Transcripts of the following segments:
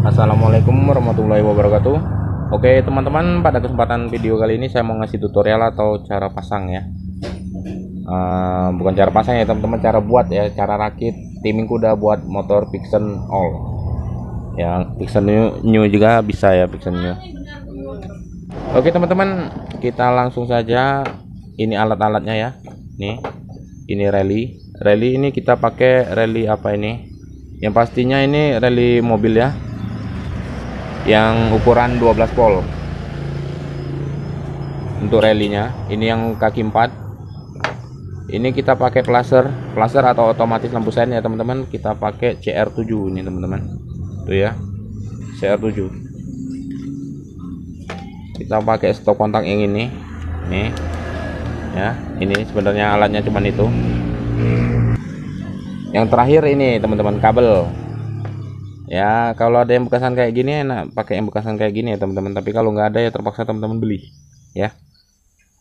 Assalamualaikum warahmatullahi wabarakatuh. Oke teman-teman, pada kesempatan video kali ini saya mau ngasih tutorial atau cara pasang ya. Bukan cara pasang ya teman-teman, cara buat ya, cara rakit timing kuda buat motor Vixen All. Yang Vixen new juga bisa ya, Vixen new. Oke teman-teman, kita langsung saja. Ini alat-alatnya ya. Ini rally ini kita pakai rally apa ini? Yang pastinya ini rally mobil ya, yang ukuran 12 volt untuk relinya. Ini yang kaki 4. Ini kita pakai flasher atau otomatis lampu sen ya teman-teman. Kita pakai CR7 ini teman-teman, tuh ya, CR7. Kita pakai stop kontak yang ini nih ya. Ini sebenarnya alatnya cuman itu. Yang terakhir ini teman-teman, kabel ya. Kalau ada yang bekasan kayak gini enak pakai yang bekasan kayak gini ya teman-teman, tapi kalau nggak ada ya terpaksa teman-teman beli ya.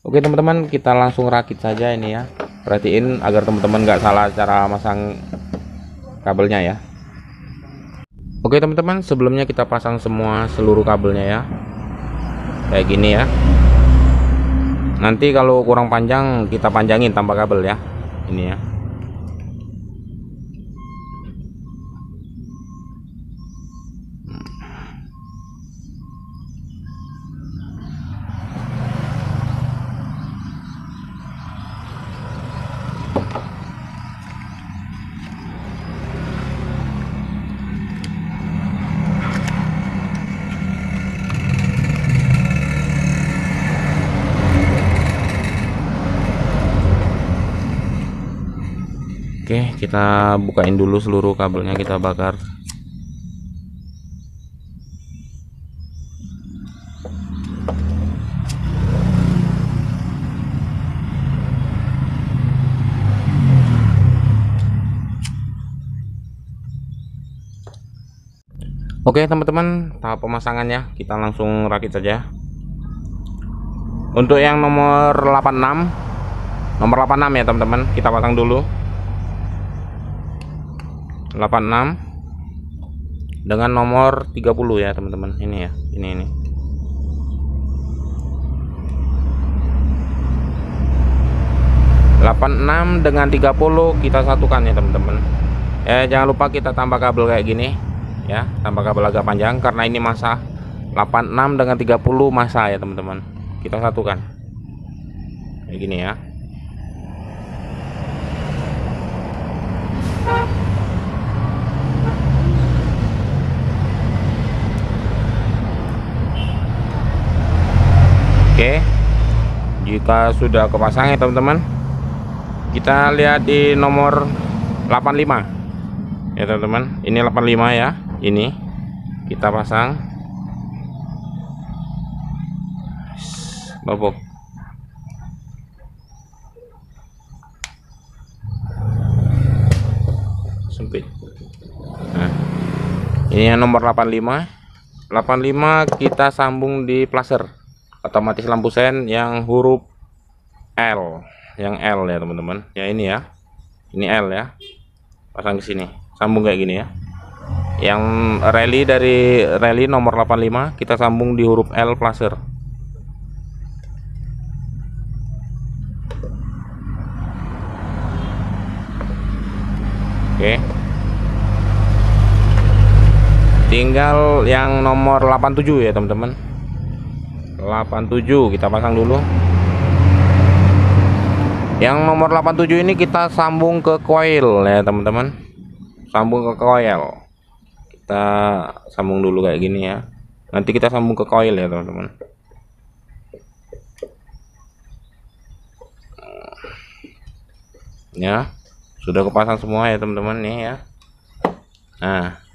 Oke teman-teman, kita langsung rakit saja ini ya. Perhatiin agar teman-teman nggak salah cara masang kabelnya ya. Oke teman-teman, sebelumnya kita pasang seluruh kabelnya ya, kayak gini ya. Nanti kalau kurang panjang kita panjangin tambah kabel ya, ini ya. Oke, kita bukain dulu seluruh kabelnya, kita bakar. Oke teman-teman, tahap pemasangannya kita langsung rakit saja. Untuk yang nomor 86 ya teman-teman, kita pasang dulu 86 dengan nomor 30 ya teman-teman. Ini ya, ini 86 dengan 30 kita satukan ya teman-teman. Jangan lupa kita tambah kabel kayak gini ya, tambah kabel agak panjang karena ini masa 86 dengan 30 masa ya teman-teman. Kita satukan kayak gini ya. Oke, jika sudah kepasang ya teman-teman, kita lihat di nomor 85 ya teman-teman. Ini 85 ya, ini kita pasang. Babok sempit. Nah, ini yang nomor 85 kita sambung di flasher otomatis lampu sen yang huruf L, yang L ya teman-teman ya. Ini ya, ini L ya, pasang ke sini, sambung kayak gini ya. Yang rally nomor 85 kita sambung di huruf L flasher. Oke, tinggal yang nomor 87 ya teman-teman. 87 kita pasang dulu. Yang nomor 87 ini kita sambung ke coil ya teman-teman, sambung ke coil. Kita sambung dulu kayak gini ya, nanti kita sambung ke coil ya teman-teman. Ya, sudah kepasang semua ya teman-teman nih ya. Nah,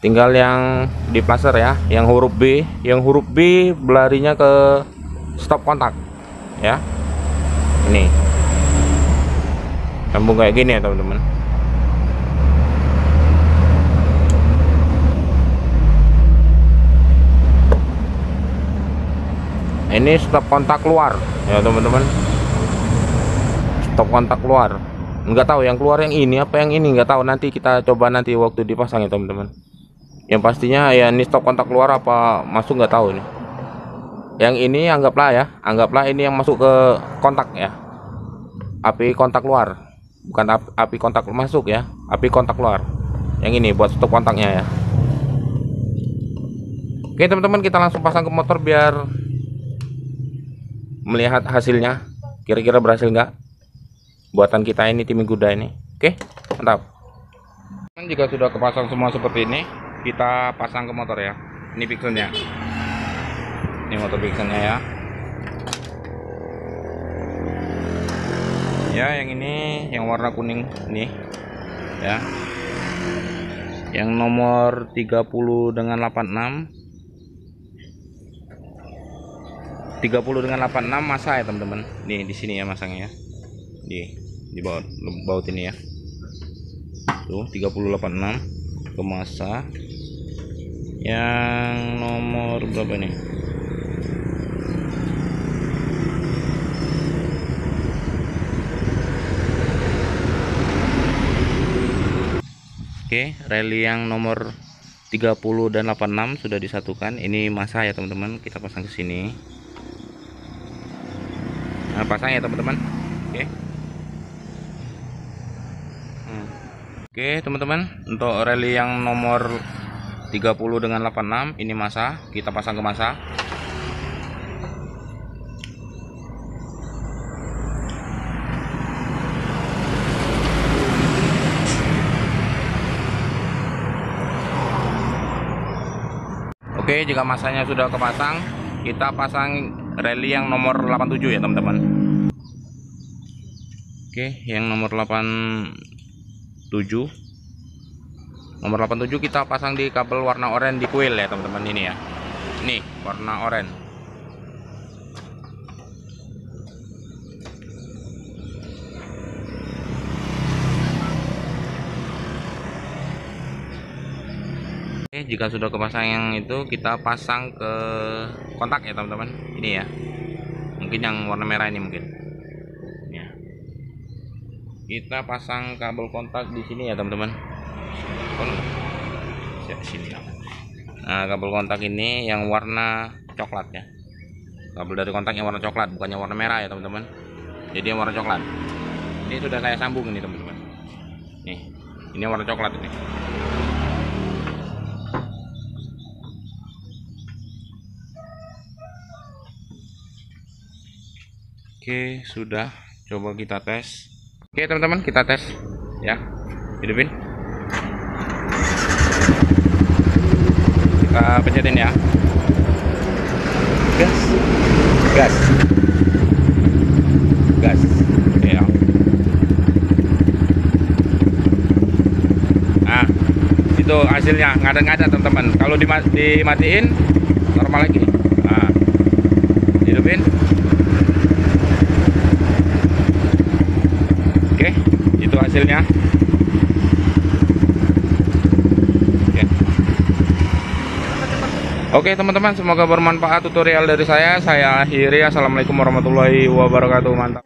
tinggal yang di flasher ya, yang huruf B. Yang huruf B belarinya ke stop kontak ya. Ini sambung kayak gini ya teman-teman. Ini stop kontak keluar ya teman-teman, stop kontak keluar. Nggak tahu yang keluar yang ini apa yang ini, nggak tahu, nanti kita coba nanti waktu dipasang ya teman-teman. Yang pastinya ya ini stop kontak keluar apa masuk nggak tahu nih. Yang ini anggaplah ini yang masuk ke kontak ya, api kontak keluar, bukan api kontak masuk ya, api kontak keluar. Yang ini buat stop kontaknya ya. Oke teman-teman, kita langsung pasang ke motor biar melihat hasilnya, kira-kira berhasil nggak buatan kita ini, tim Guda ini. Oke, mantap. Jika sudah kepasang semua seperti ini, kita pasang ke motor ya. Ini pixelnya, ini motor pixelnya ya. Ya, yang ini yang warna kuning nih ya, yang nomor 30 dengan 86, 30 dengan 86 masa ya teman-teman. Nih di sini ya masangnya ya, di baut ini ya, tuh 3086 ke masa. Yang nomor berapa nih? Oke, rally yang nomor 30 dan 86 sudah disatukan. Ini masa ya teman-teman, kita pasang ke sini. Nah, pasang ya teman-teman. Oke. Oke teman-teman, untuk rally yang nomor 30 dengan 86 ini masa, kita pasang ke masa. Oke, jika masanya sudah kepasang, kita pasang rally yang nomor 87 ya teman-teman. Oke, yang nomor 87 kita pasang di kabel warna oranye di kuil ya teman-teman. Ini ya, nih warna oranye. Oke, jika sudah kepasang yang itu, kita pasang ke kontak ya teman-teman. Ini ya, mungkin yang warna merah ini mungkin ya. Kita pasang kabel kontak di sini ya teman-teman. Sini. Nah, kabel kontak ini yang warna coklat ya. Kabel dari kontak yang warna coklat, bukannya warna merah ya teman-teman. Jadi yang warna coklat. Ini sudah saya sambung ini teman-teman. Nih, ini warna coklat ini. Oke, sudah. Coba kita tes. Oke teman-teman, kita tes ya. Hidupin. Kita pencetin ya. Gas. Gas. Gas. Ya. Nah, itu hasilnya ngada-ngada teman-teman. Kalau dimatiin normal lagi. Nah, hidupin. Oke, itu hasilnya. Oke teman-teman, semoga bermanfaat tutorial dari saya. Saya akhiri. Assalamualaikum warahmatullahi wabarakatuh. Mantap.